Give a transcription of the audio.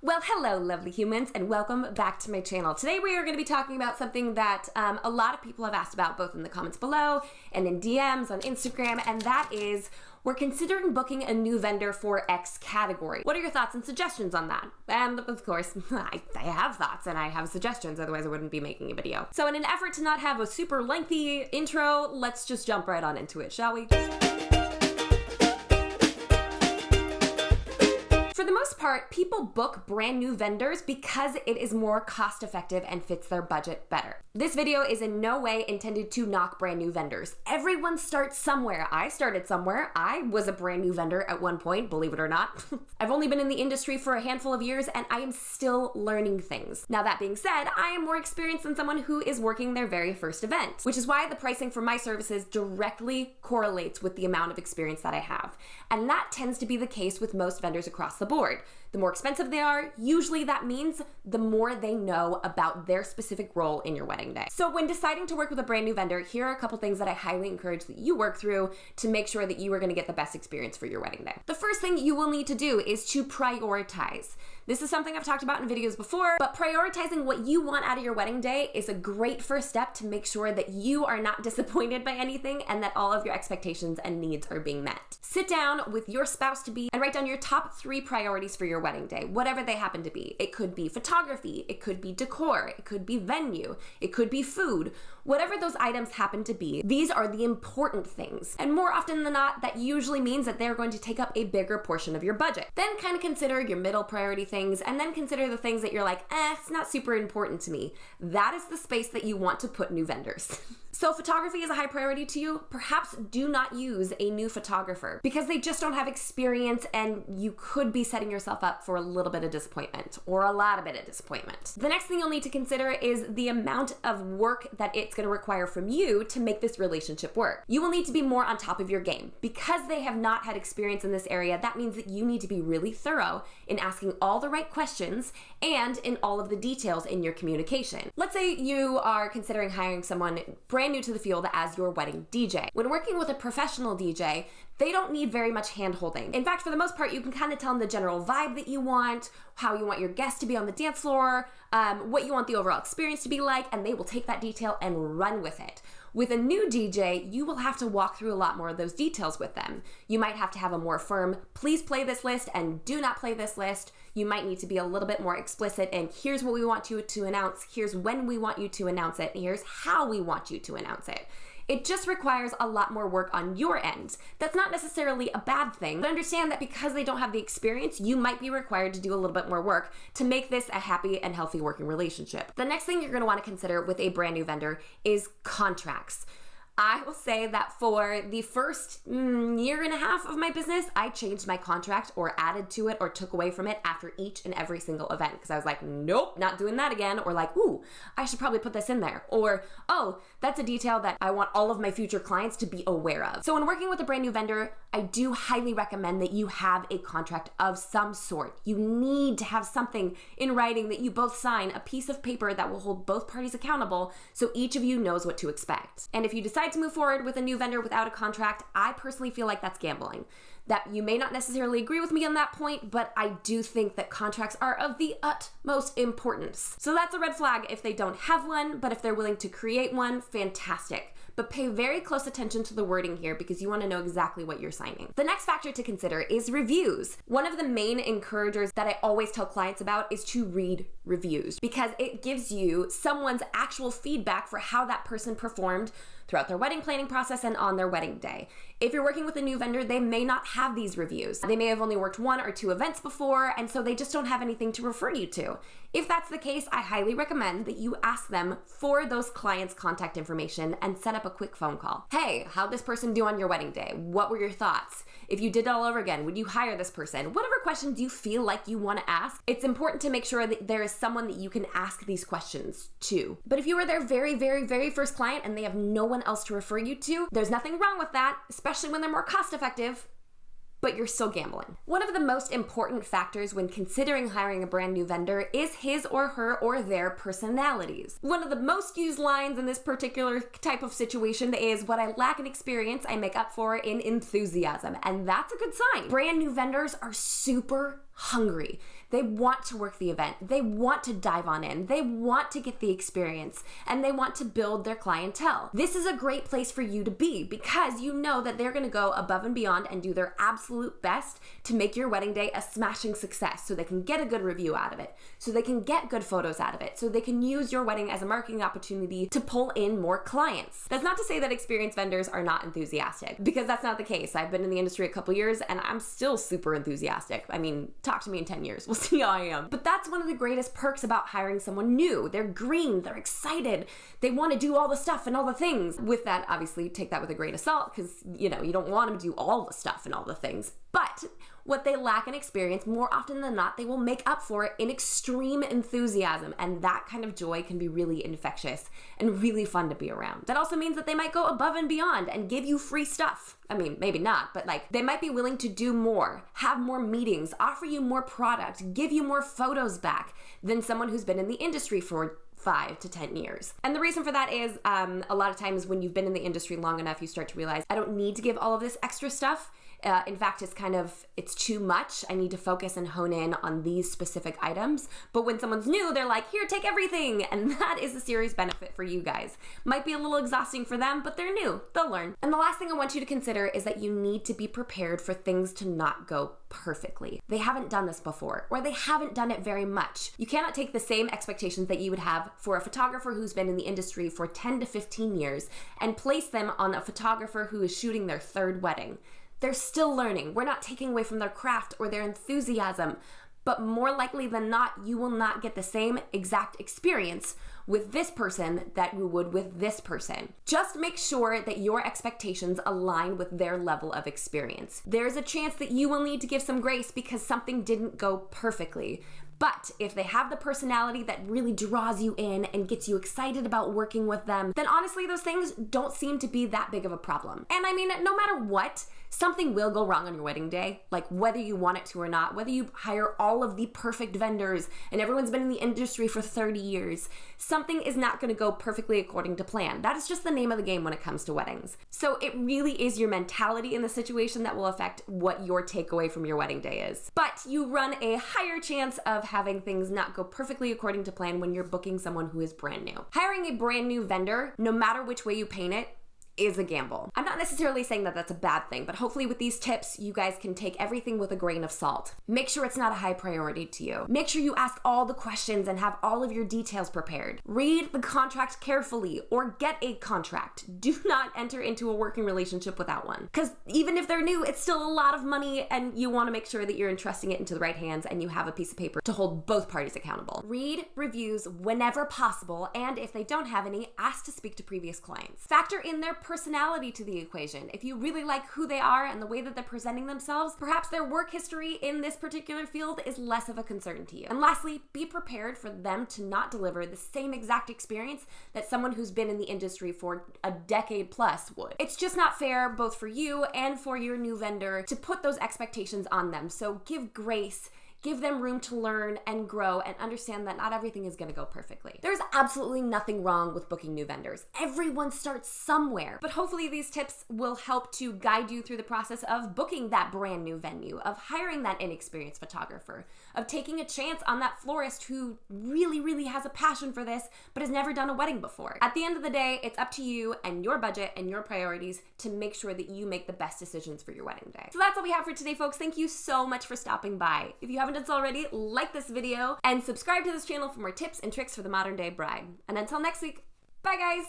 Well, hello lovely humans, and welcome back to my channel. Today we are going to be talking about something that a lot of people have asked about both in the comments below and in DMs on Instagram, and that is we're considering booking a new vendor for X category. What are your thoughts and suggestions on that? And of course, I have thoughts and I have suggestions, otherwise I wouldn't be making a video. So in an effort to not have a super lengthy intro, let's just jump right on into it, shall we? For the most part, people book brand new vendors because it is more cost effective and fits their budget better. This video is in no way intended to knock brand new vendors. Everyone starts somewhere. I started somewhere. I was a brand new vendor at one point, believe it or not. I've only been in the industry for a handful of years and I am still learning things. Now that being said, I am more experienced than someone who is working their very first event, which is why the pricing for my services directly correlates with the amount of experience that I have. And that tends to be the case with most vendors across the board. The more expensive they are, usually that means the more they know about their specific role in your wedding day. So when deciding to work with a brand new vendor, here are a couple things that I highly encourage that you work through to make sure that you are going to get the best experience for your wedding day. The first thing you will need to do is to prioritize. This is something I've talked about in videos before, but prioritizing what you want out of your wedding day is a great first step to make sure that you are not disappointed by anything and that all of your expectations and needs are being met. Sit down with your spouse-to-be and write down your top 3 priorities for your wedding day, whatever they happen to be. It could be photography, it could be decor, it could be venue, it could be food, whatever those items happen to be. These are the important things. And more often than not, that usually means that they're going to take up a bigger portion of your budget. Then kind of consider your middle priority things, and then consider the things that you're like, it's not super important to me. That is the space that you want to put new vendors. So photography is a high priority to you. Perhaps do not use a new photographer because they just don't have experience and you could be setting yourself up for a little bit of disappointment or a lot of bit of disappointment. The next thing you'll need to consider is the amount of work that it's going to require from you to make this relationship work. You will need to be more on top of your game. Because they have not had experience in this area, that means that you need to be really thorough in asking all the right questions and in all of the details in your communication. Let's say you are considering hiring someone brand new to the field as your wedding DJ. When working with a professional DJ, they don't need very much hand-holding. In fact, for the most part, you can kind of tell them the general vibe that you want, how you want your guests to be on the dance floor, what you want the overall experience to be like, and they will take that detail and run with it. With a new DJ, you will have to walk through a lot more of those details with them. You might have to have a more firm, please play this list and do not play this list. You might need to be a little bit more explicit in here's what we want you to announce, here's when we want you to announce it, and here's how we want you to announce it. It just requires a lot more work on your end. That's not necessarily a bad thing, but understand that because they don't have the experience, you might be required to do a little bit more work to make this a happy and healthy working relationship. The next thing you're going to want to consider with a brand new vendor is contracts. I will say that for the first year and a half of my business, I changed my contract or added to it or took away from it after each and every single event because I was like, nope, not doing that again. Or like, ooh, I should probably put this in there. Or, oh, that's a detail that I want all of my future clients to be aware of. So when working with a brand new vendor, I do highly recommend that you have a contract of some sort. You need to have something in writing that you both sign, a piece of paper that will hold both parties accountable so each of you knows what to expect. And if you decide to move forward with a new vendor without a contract, I personally feel like that's gambling. That you may not necessarily agree with me on that point, but I do think that contracts are of the utmost importance. So that's a red flag if they don't have one, but if they're willing to create one, fantastic. But pay very close attention to the wording here because you want to know exactly what you're signing. The next factor to consider is reviews. One of the main encouragers that I always tell clients about is to read reviews because it gives you someone's actual feedback for how that person performed throughout their wedding planning process and on their wedding day. If you're working with a new vendor, they may not have these reviews. They may have only worked 1 or 2 events before, and so they just don't have anything to refer you to. If that's the case, I highly recommend that you ask them for those clients' contact information and set up a quick phone call. Hey, how'd this person do on your wedding day? What were your thoughts? If you did it all over again, would you hire this person? Whatever questions you feel like you want to ask, it's important to make sure that there is someone that you can ask these questions to. But if you were their very, very, very first client and they have no one else to refer you to, there's nothing wrong with that, especially when they're more cost effective. But you're still gambling. One of the most important factors when considering hiring a brand new vendor is his or her or their personalities. One of the most used lines in this particular type of situation is, what I lack in experience, I make up for in enthusiasm. And that's a good sign. Brand new vendors are super hungry. They want to work the event. They want to dive on in. They want to get the experience, and they want to build their clientele. This is a great place for you to be because you know that they're going to go above and beyond and do their absolute best to make your wedding day a smashing success, so they can get a good review out of it, so they can get good photos out of it, so they can use your wedding as a marketing opportunity to pull in more clients. That's not to say that experienced vendors are not enthusiastic, because that's not the case. I've been in the industry a couple years and I'm still super enthusiastic. I mean, talk to me in 10 years. We'll see how I am. But that's one of the greatest perks about hiring someone new. They're green, they're excited, they want to do all the stuff and all the things. With that, obviously, take that with a grain of salt because, you don't want them to do all the stuff and all the things. But what they lack in experience, more often than not, they will make up for it in extreme enthusiasm. And that kind of joy can be really infectious and really fun to be around. That also means that they might go above and beyond and give you free stuff. I mean, maybe not, but they might be willing to do more, have more meetings, offer you more product, give you more photos back than someone who's been in the industry for 5 to 10 years. And the reason for that is a lot of times when you've been in the industry long enough, you start to realize, I don't need to give all of this extra stuff. In fact, it's too much. I need to focus and hone in on these specific items. But when someone's new, they're like, here, take everything. And that is a serious benefit for you guys. Might be a little exhausting for them, but they're new. They'll learn. And the last thing I want you to consider is that you need to be prepared for things to not go perfectly. They haven't done this before, or they haven't done it very much. You cannot take the same expectations that you would have for a photographer who's been in the industry for 10 to 15 years and place them on a photographer who is shooting their 3rd wedding. They're still learning. We're not taking away from their craft or their enthusiasm, but more likely than not, you will not get the same exact experience with this person that you would with this person. Just make sure that your expectations align with their level of experience. There's a chance that you will need to give some grace because something didn't go perfectly. But if they have the personality that really draws you in and gets you excited about working with them, then honestly, those things don't seem to be that big of a problem. And I mean, no matter what, something will go wrong on your wedding day, like whether you want it to or not, whether you hire all of the perfect vendors and everyone's been in the industry for 30 years, something is not going to go perfectly according to plan. That is just the name of the game when it comes to weddings. So it really is your mentality in the situation that will affect what your takeaway from your wedding day is. But you run a higher chance of having things not go perfectly according to plan when you're booking someone who is brand new. Hiring a brand new vendor, no matter which way you paint it, is a gamble. I'm not necessarily saying that that's a bad thing, but hopefully with these tips, you guys can take everything with a grain of salt. Make sure it's not a high priority to you. Make sure you ask all the questions and have all of your details prepared. Read the contract carefully or get a contract. Do not enter into a working relationship without one. Because even if they're new, it's still a lot of money and you want to make sure that you're entrusting it into the right hands and you have a piece of paper to hold both parties accountable. Read reviews whenever possible, and if they don't have any, ask to speak to previous clients. Factor in their personality to the equation. If you really like who they are and the way that they're presenting themselves, perhaps their work history in this particular field is less of a concern to you. And lastly, be prepared for them to not deliver the same exact experience that someone who's been in the industry for a decade plus would. It's just not fair, both for you and for your new vendor, to put those expectations on them. So give grace. Give them room to learn and grow and understand that not everything is going to go perfectly. There's absolutely nothing wrong with booking new vendors. Everyone starts somewhere, but hopefully these tips will help to guide you through the process of booking that brand new venue, of hiring that inexperienced photographer, of taking a chance on that florist who really has a passion for this but has never done a wedding before. At the end of the day, it's up to you and your budget and your priorities to make sure that you make the best decisions for your wedding day. So that's all we have for today, folks. Thank you so much for stopping by. If you haven't done so already, like this video and subscribe to this channel for more tips and tricks for the modern day bride. And until next week, bye guys!